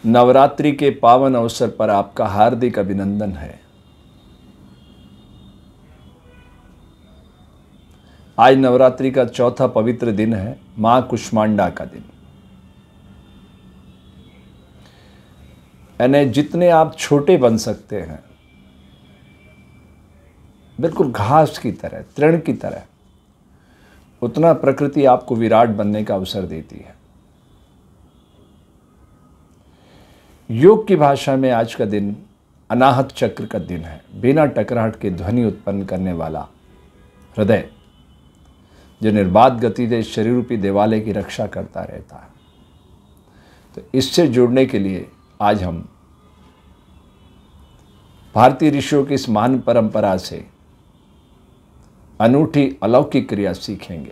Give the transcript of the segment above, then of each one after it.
नवरात्रि के पावन अवसर पर आपका हार्दिक अभिनंदन है। आज नवरात्रि का चौथा पवित्र दिन है, मां कुष्मांडा का दिन। यानी जितने आप छोटे बन सकते हैं, बिल्कुल घास की तरह, तृण की तरह, उतना प्रकृति आपको विराट बनने का अवसर देती है। योग की भाषा में आज का दिन अनाहत चक्र का दिन है। बिना टकराहट के ध्वनि उत्पन्न करने वाला हृदय, जो निर्बाध गति से शरीर रूपी देवालय की रक्षा करता रहता है। तो इससे जुड़ने के लिए आज हम भारतीय ऋषियों की इस महान परंपरा से अनूठी अलौकिक क्रिया सीखेंगे।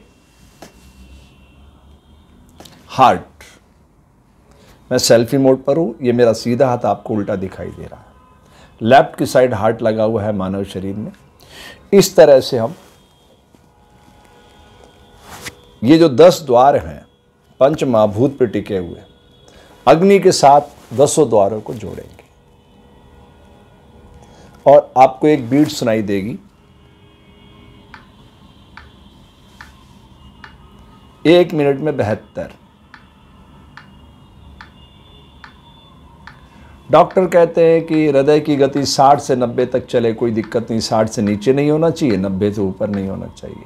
हार्ट, मैं सेल्फी मोड पर हूं। ये मेरा सीधा हाथ आपको उल्टा दिखाई दे रहा है। लेफ्ट की साइड हार्ट लगा हुआ है मानव शरीर में। इस तरह से हम ये जो 10 द्वार हैं, पंच महाभूत पर टिके हुए, अग्नि के साथ 10 द्वारों को जोड़ेंगे। और आपको एक बीट सुनाई देगी। 1 मिनट में 72। डॉक्टर कहते हैं कि हृदय की गति 60 से 90 तक चले, कोई दिक्कत नहीं। 60 से नीचे नहीं होना चाहिए, 90 से ऊपर नहीं होना चाहिए।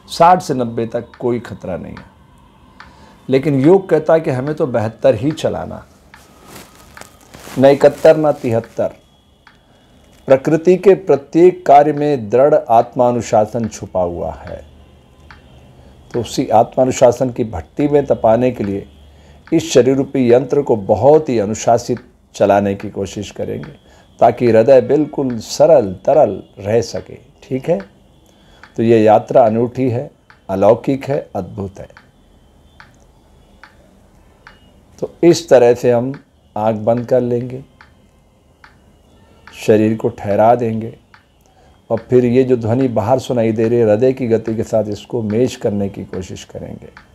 60 से 90 तक कोई खतरा नहीं है। लेकिन योग कहता है कि हमें तो 72 ही चलाना, न 71 न 73। प्रकृति के प्रत्येक कार्य में दृढ़ आत्मानुशासन छुपा हुआ है। तो उसी आत्मानुशासन की भट्टी में तपाने के लिए इस शरीर रूपी यंत्र को बहुत ही अनुशासित चलाने की कोशिश करेंगे, ताकि हृदय बिल्कुल सरल तरल रह सके। ठीक है? तो ये यात्रा अनूठी है, अलौकिक है, अद्भुत है। तो इस तरह से हम आंख बंद कर लेंगे, शरीर को ठहरा देंगे, और फिर ये जो ध्वनि बाहर सुनाई दे रही है, हृदय की गति के साथ इसको मैच करने की कोशिश करेंगे।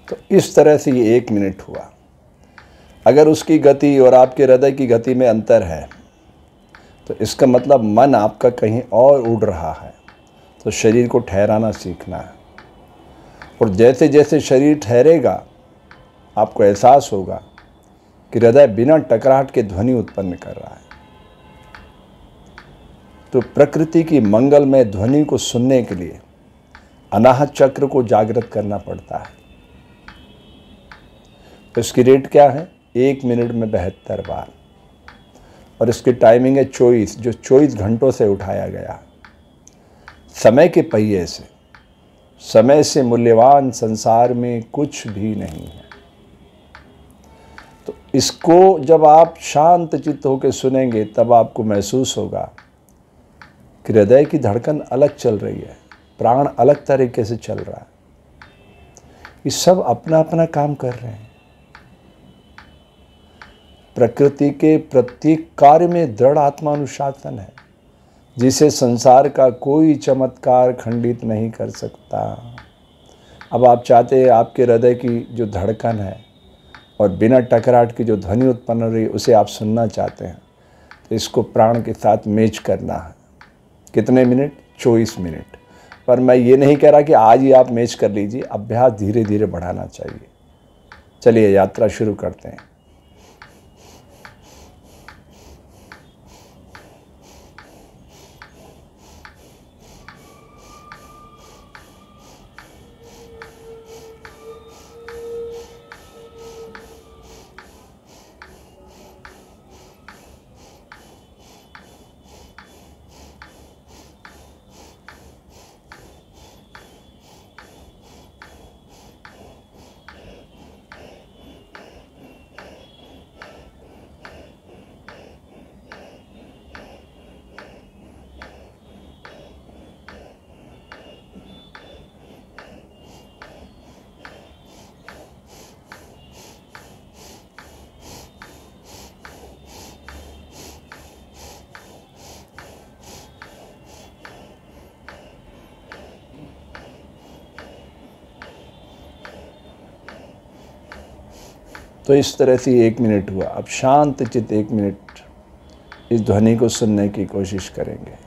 तो इस तरह से ये 1 मिनट हुआ। अगर उसकी गति और आपके हृदय की गति में अंतर है, तो इसका मतलब मन आपका कहीं और उड़ रहा है। तो शरीर को ठहराना सीखना है। और जैसे जैसे शरीर ठहरेगा, आपको एहसास होगा कि हृदय बिना टकराहट के ध्वनि उत्पन्न कर रहा है। तो प्रकृति की मंगलमय ध्वनि को सुनने के लिए अनाहत चक्र को जागृत करना पड़ता है। तो इसकी रेट क्या है? 1 मिनट में 72 बार। और इसकी टाइमिंग है 24, जो 24 घंटों से उठाया गया। समय के पहिए से, समय से मूल्यवान संसार में कुछ भी नहीं है। तो इसको जब आप शांत चित्त होकर सुनेंगे, तब आपको महसूस होगा कि हृदय की धड़कन अलग चल रही है, प्राण अलग तरीके से चल रहा है। ये सब अपना अपना काम कर रहे हैं। प्रकृति के प्रत्येक कार्य में दृढ़ आत्मानुशासन है, जिसे संसार का कोई चमत्कार खंडित नहीं कर सकता। अब आप चाहते हैं आपके हृदय की जो धड़कन है और बिना टकराहट की जो ध्वनि उत्पन्न हो रही है, उसे आप सुनना चाहते हैं, तो इसको प्राण के साथ मैच करना है। कितने मिनट? 24 मिनट। पर मैं ये नहीं कह रहा कि आज ही आप मैच कर लीजिए, अभ्यास धीरे धीरे बढ़ाना चाहिए। चलिए यात्रा शुरू करते हैं। तो इस तरह से 1 मिनट हुआ। अब शांत चित्त 1 मिनट इस ध्वनि को सुनने की कोशिश करेंगे।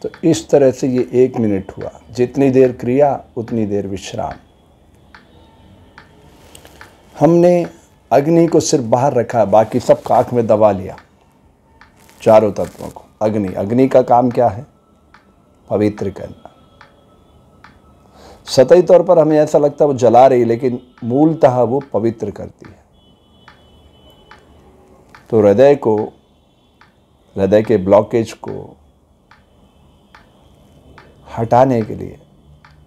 तो इस तरह से ये 1 मिनट हुआ। जितनी देर क्रिया उतनी देर विश्राम। हमने अग्नि को सिर्फ बाहर रखा, बाकी सब आँख में दबा लिया, चारों तत्वों को। अग्नि का काम क्या है? पवित्र करना। सतही तौर पर हमें ऐसा लगता है वो जला रही, लेकिन मूलतः वो पवित्र करती है। तो हृदय के ब्लॉकेज को हटाने के लिए,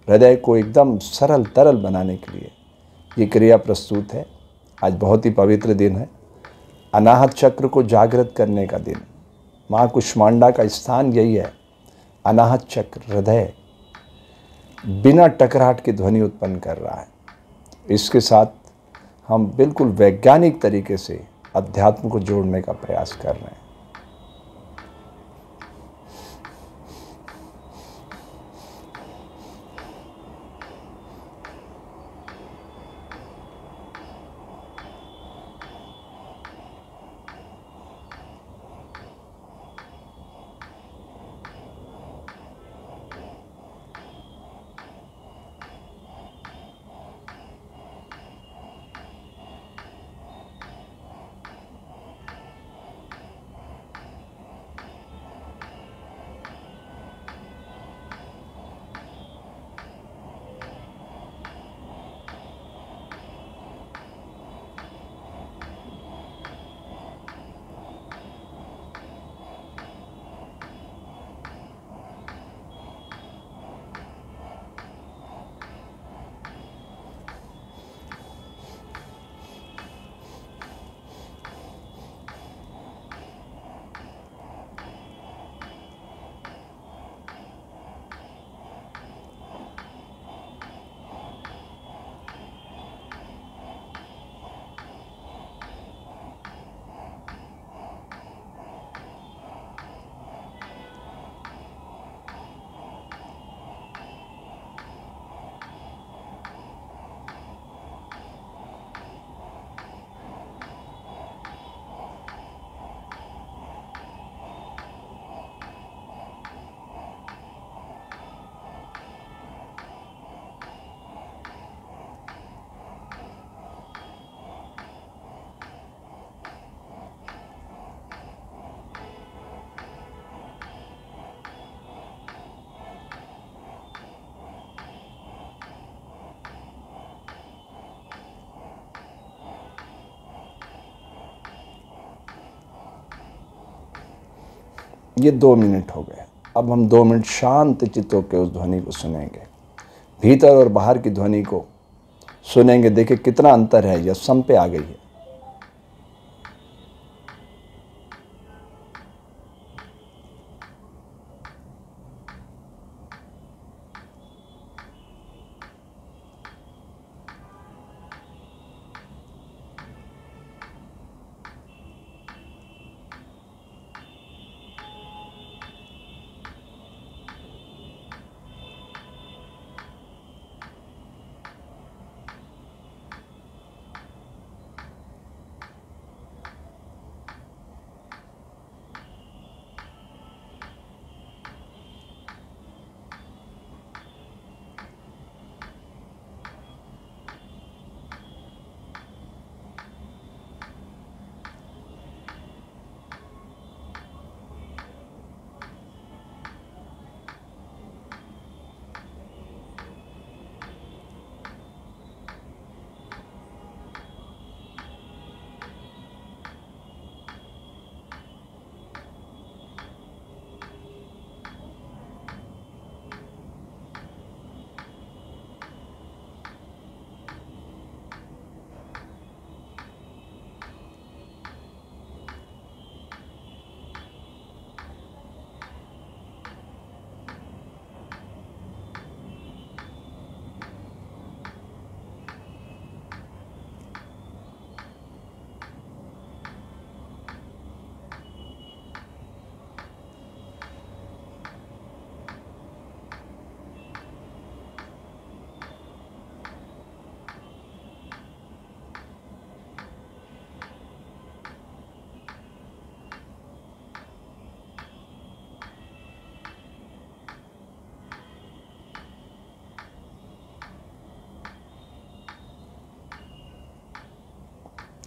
हृदय को एकदम सरल तरल बनाने के लिए ये क्रिया प्रस्तुत है। आज बहुत ही पवित्र दिन है, अनाहत चक्र को जागृत करने का दिन। माँ कुष्मांडा का स्थान यही है। अनाहत चक्र, हृदय बिना टकराहट की ध्वनि उत्पन्न कर रहा है। इसके साथ हम बिल्कुल वैज्ञानिक तरीके से अध्यात्म को जोड़ने का प्रयास कर रहे हैं। ये 2 मिनट हो गए। अब हम 2 मिनट शांत चित्त होकर उस ध्वनि को सुनेंगे, भीतर और बाहर की ध्वनि को सुनेंगे। देखिए कितना अंतर है, यह सम पे आ गई है।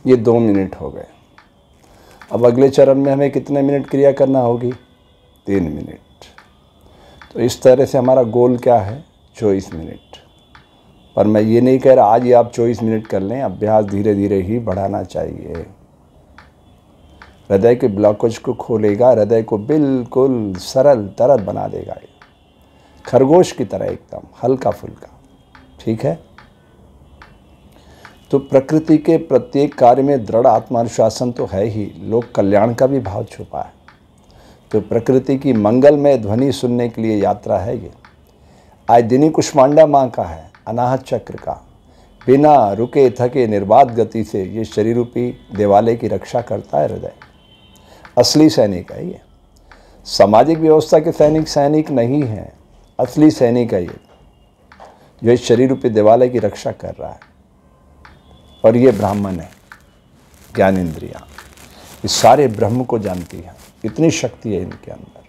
ये 2 मिनट हो गए। अब अगले चरण में हमें कितने मिनट क्रिया करना होगी? 3 मिनट। तो इस तरह से हमारा गोल क्या है? 24 मिनट। पर मैं ये नहीं कह रहा आज ही आप 24 मिनट कर लें, अभ्यास धीरे धीरे ही बढ़ाना चाहिए। हृदय के ब्लॉकेज को खोलेगा, हृदय को बिल्कुल सरल तरल बना देगा, ये खरगोश की तरह एकदम हल्का फुल्का। ठीक है? तो प्रकृति के प्रत्येक कार्य में दृढ़ आत्मानुशासन तो है ही, लोक कल्याण का भी भाव छुपा है। तो प्रकृति की मंगलमय ध्वनि सुनने के लिए यात्रा है ये। आज दिनी कुष्मांडा माँ का है, अनाहत चक्र का। बिना रुके थके निर्बाध गति से ये शरीर रूपी देवालय की रक्षा करता है हृदय। असली सैनिक है ये। सामाजिक व्यवस्था के सैनिक सैनिक नहीं हैं, असली सैनिक है ये, जो इस शरीर रूपी देवालय की रक्षा कर रहा है। और ये ब्राह्मण है, ज्ञानेंद्रियां, इस सारे ब्रह्म को जानती है, इतनी शक्ति है इनके अंदर।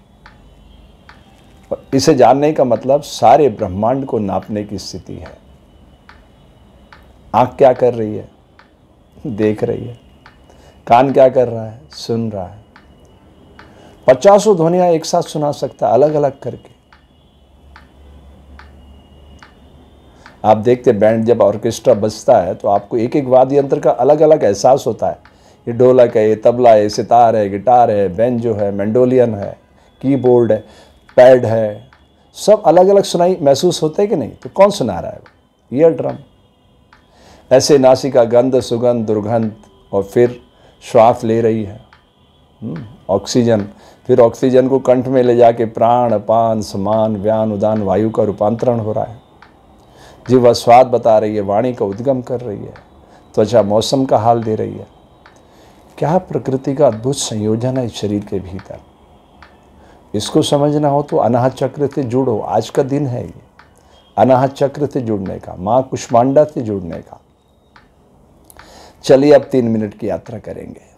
और इसे जानने का मतलब सारे ब्रह्मांड को नापने की स्थिति है। आंख क्या कर रही है? देख रही है। कान क्या कर रहा है? सुन रहा है। 50 ध्वनियां एक साथ सुना सकता है, अलग अलग करके। आप देखते बैंड जब ऑर्केस्ट्रा बजता है तो आपको एक एक वाद्य यंत्र का अलग अलग एहसास होता है। ये ढोलक है, ये तबला है, सितार है, गिटार है, बेंजो है, मैंडोलियन है, कीबोर्ड है, पैड है, सब अलग अलग सुनाई महसूस होते हैं कि नहीं? तो कौन सुना रहा है? Ear drum. ऐसे नासिका गंध, सुगंध, दुर्गंध, और फिर श्वास ले रही है ऑक्सीजन, फिर ऑक्सीजन को कंठ में ले जाके प्राण, अपान, समान, व्यान, उदान वायु का रूपांतरण हो रहा है। जीवा स्वाद बता रही है, वाणी का उद्गम कर रही है, त्वचा मौसम का हाल दे रही है। क्या प्रकृति का अद्भुत संयोजन है इस शरीर के भीतर। इसको समझना हो तो अनाहत चक्र से जुड़ो। आज का दिन है ये अनाहत चक्र से जुड़ने का, माँ कुष्मांडा से जुड़ने का। चलिए अब 3 मिनट की यात्रा करेंगे।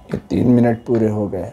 ये 3 मिनट पूरे हो गए।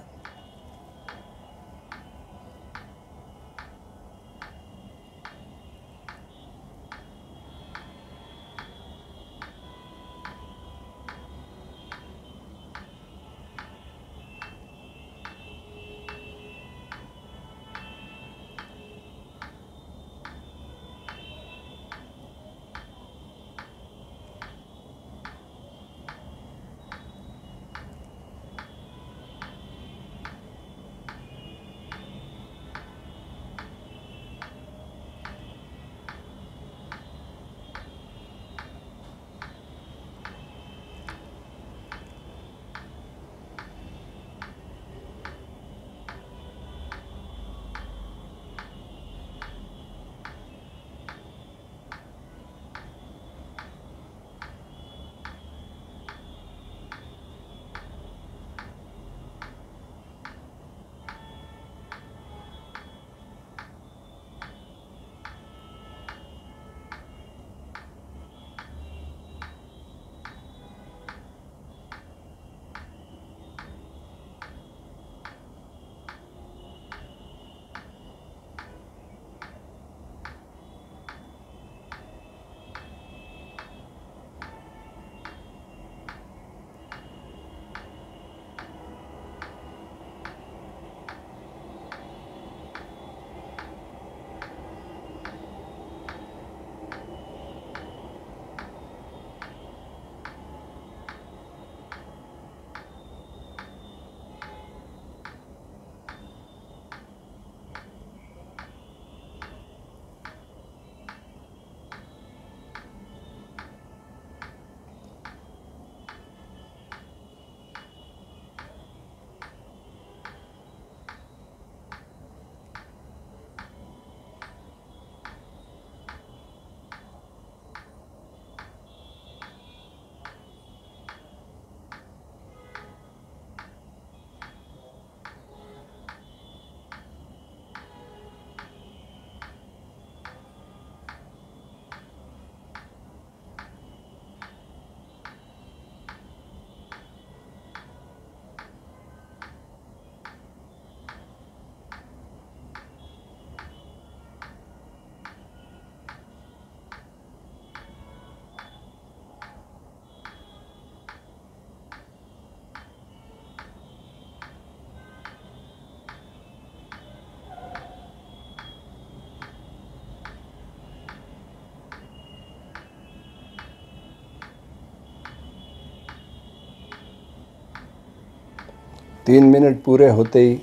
तीन मिनट पूरे होते ही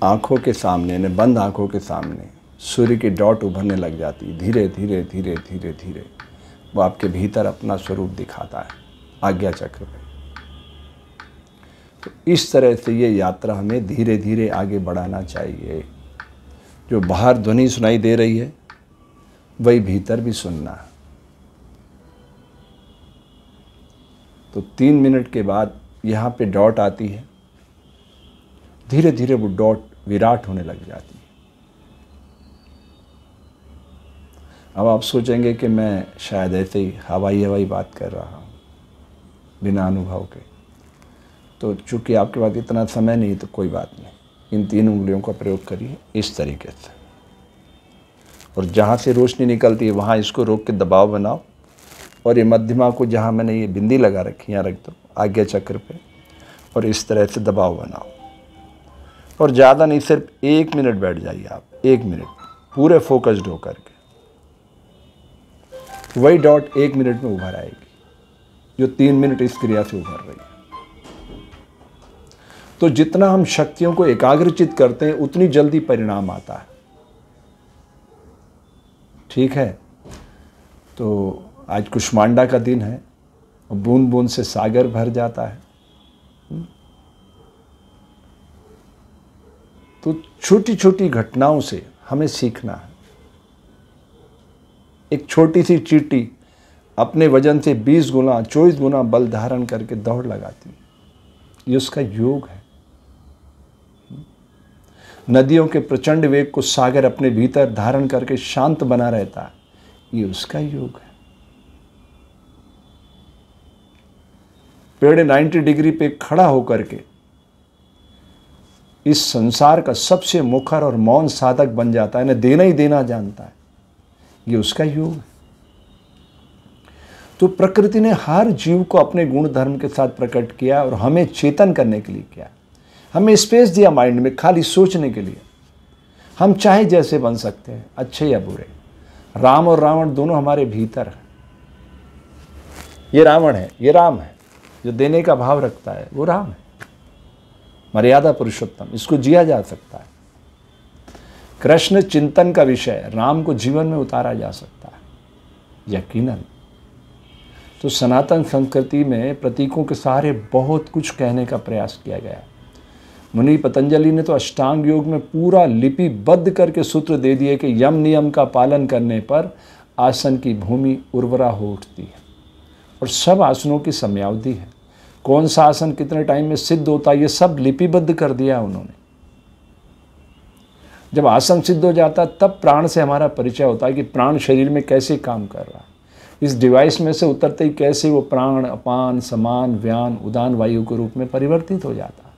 आँखों के सामने, यानी बंद आँखों के सामने सूर्य की डॉट उभरने लग जाती। धीरे धीरे धीरे धीरे धीरे वो आपके भीतर अपना स्वरूप दिखाता है आज्ञा चक्र पे। तो इस तरह से ये यात्रा हमें धीरे धीरे आगे बढ़ाना चाहिए। जो बाहर ध्वनि सुनाई दे रही है वही भीतर भी सुनना है। तो 3 मिनट के बाद यहाँ पे डॉट आती है, धीरे धीरे वो डॉट विराट होने लग जाती है। अब आप सोचेंगे कि मैं शायद ऐसे ही हवाई बात कर रहा हूँ बिना अनुभव के। तो चूँकि आपके पास इतना समय नहीं तो कोई बात नहीं, इन 3 उंगलियों का प्रयोग करिए इस तरीके से, और जहाँ से रोशनी निकलती है वहाँ इसको रोक के दबाव बनाओ, और ये मध्यमा को जहाँ मैंने ये बिंदी लगा रखी यहाँ रख दो आज्ञा चक्र पे, और इस तरह से दबाव बनाओ। और ज़्यादा नहीं, सिर्फ 1 मिनट बैठ जाइए आप, 1 मिनट पूरे फोकस्ड होकर के। वही डॉट 1 मिनट में उभर आएगी जो 3 मिनट इस क्रिया से उभर रही है। तो जितना हम शक्तियों को एकाग्रचित करते हैं उतनी जल्दी परिणाम आता है। ठीक है, तो आज कुष्मांडा का दिन है, बूंद बूंद से सागर भर जाता है। तो छोटी छोटी घटनाओं से हमें सीखना है। एक छोटी सी चींटी अपने वजन से 20 गुना 24 गुना बल धारण करके दौड़ लगाती है, ये उसका योग है। नदियों के प्रचंड वेग को सागर अपने भीतर धारण करके शांत बना रहता है, ये उसका योग है। पेड़ 90 डिग्री पे खड़ा होकर के इस संसार का सबसे मुखर और मौन साधक बन जाता है, ना देना ही देना जानता है, ये उसका योग है। तो प्रकृति ने हर जीव को अपने गुण धर्म के साथ प्रकट किया और हमें चेतन करने के लिए किया। हमें स्पेस दिया माइंड में खाली सोचने के लिए। हम चाहे जैसे बन सकते हैं, अच्छे या बुरे। राम और रावण दोनों हमारे भीतर हैं। ये रावण है, ये राम है। जो देने का भाव रखता है वो राम है, मर्यादा पुरुषोत्तम, इसको जिया जा सकता है। कृष्ण चिंतन का विषय, राम को जीवन में उतारा जा सकता है यकीनन। तो सनातन संस्कृति में प्रतीकों के सहारे बहुत कुछ कहने का प्रयास किया गया। मुनि पतंजलि ने तो अष्टांग योग में पूरा लिपिबद्ध करके सूत्र दे दिए कि यम नियम का पालन करने पर आसन की भूमि उर्वरा हो उठती है और सब आसनों की समयावधि है। कौन सा आसन कितने टाइम में सिद्ध होता है, ये सब लिपिबद्ध कर दिया उन्होंने। जब आसन सिद्ध हो जाता है तब प्राण से हमारा परिचय होता है कि प्राण शरीर में कैसे काम कर रहा है। इस डिवाइस में से उतरते ही कैसे वो प्राण अपान समान व्यान उदान वायु के रूप में परिवर्तित हो जाता है।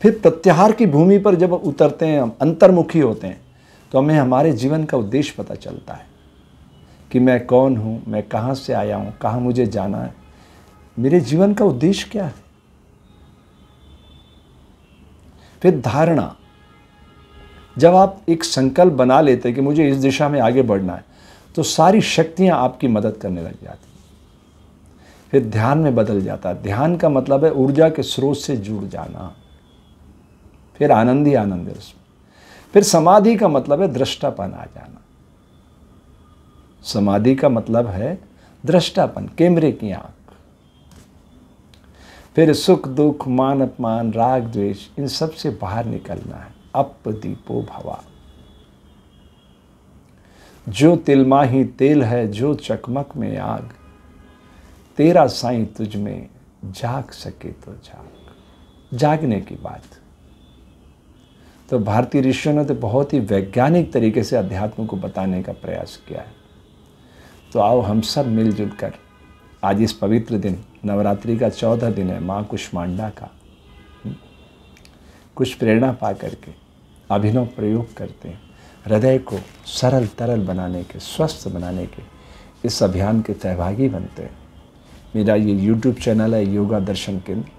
फिर प्रत्याहार की भूमि पर जब उतरते हैं, हम अंतर्मुखी होते हैं, तो हमें हमारे जीवन का उद्देश्य पता चलता है कि मैं कौन हूँ, मैं कहाँ से आया हूँ, कहाँ मुझे जाना है, मेरे जीवन का उद्देश्य क्या है। फिर धारणा, जब आप एक संकल्प बना लेते हैं कि मुझे इस दिशा में आगे बढ़ना है, तो सारी शक्तियाँ आपकी मदद करने लग जाती हैं। फिर ध्यान में बदल जाता है। ध्यान का मतलब है ऊर्जा के स्रोत से जुड़ जाना। फिर आनंद ही आनंद है उसमें। फिर समाधि का मतलब है दृष्टापन आ जाना। समाधि का मतलब है दृष्टापन, कैमरे की आंख। फिर सुख दुख मान अपमान राग द्वेष, इन सब से बाहर निकलना है। अपदीपो भवा, जो तिलमा ही तेल है, जो चकमक में आग, तेरा साईं तुझ में जाग सके तो जाग। जागने की बात। तो भारतीय ऋषियों ने तो बहुत ही वैज्ञानिक तरीके से अध्यात्म को बताने का प्रयास किया है। तो आओ हम सब मिलजुल कर आज इस पवित्र दिन, नवरात्रि का 14 दिन है, माँ कुष्मांडा का, कुछ प्रेरणा पा करके अभिनव प्रयोग करते हैं। हृदय को सरल तरल बनाने के, स्वस्थ बनाने के इस अभियान के सहभागी बनते हैं। मेरा ये YouTube चैनल है योगा दर्शन केंद्र।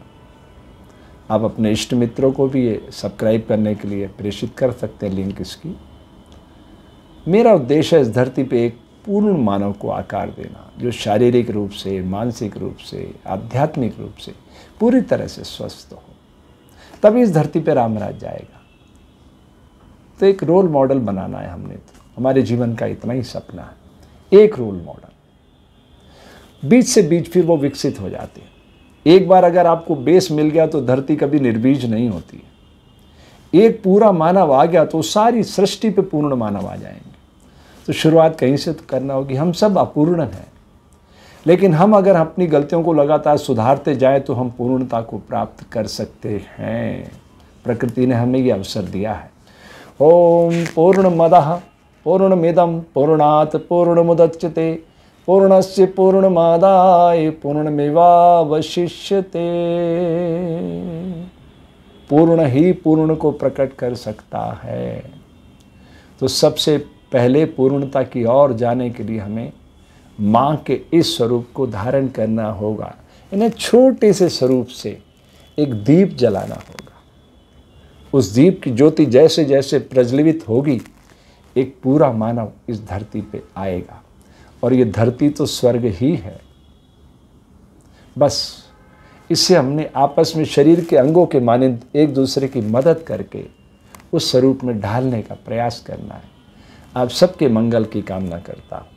आप अपने इष्ट मित्रों को भी ये सब्सक्राइब करने के लिए प्रेषित कर सकते हैं लिंक इसकी। मेरा उद्देश्य है इस धरती पे एक पूर्ण मानव को आकार देना, जो शारीरिक रूप से, मानसिक रूप से, आध्यात्मिक रूप से पूरी तरह से स्वस्थ हो। तभी इस धरती पे रामराज जाएगा। तो एक रोल मॉडल बनाना है हमने। तो हमारे जीवन का इतना ही सपना है, एक रोल मॉडल। बीज से बीज फिर वो विकसित हो जाते हैं। एक बार अगर आपको बेस मिल गया तो धरती कभी निर्बीज नहीं होती है। एक पूरा मानव आ गया तो सारी सृष्टि पे पूर्ण मानव आ जाएंगे। तो शुरुआत कहीं से तो करना होगी। हम सब अपूर्ण हैं, लेकिन हम अगर अपनी गलतियों को लगातार सुधारते जाएं तो हम पूर्णता को प्राप्त कर सकते हैं। प्रकृति ने हमें ये अवसर दिया है। ओम पूर्णमदः पूर्णमिदं पूर्णात् पूर्णमुदच्यते पूर्णस्य पूर्णमादाय पूर्णमेवावशिष्यते। पूर्ण ही पूर्ण को प्रकट कर सकता है। तो सबसे पहले पूर्णता की ओर जाने के लिए हमें माँ के इस स्वरूप को धारण करना होगा। इन्हें छोटे से स्वरूप से एक दीप जलाना होगा। उस दीप की ज्योति जैसे जैसे प्रज्वलित होगी, एक पूरा मानव इस धरती पे आएगा। और ये धरती तो स्वर्ग ही है। बस इससे हमने आपस में शरीर के अंगों के मानिंद एक दूसरे की मदद करके उस स्वरूप में ढालने का प्रयास करना है। आप सबके मंगल की कामना करता हूँ।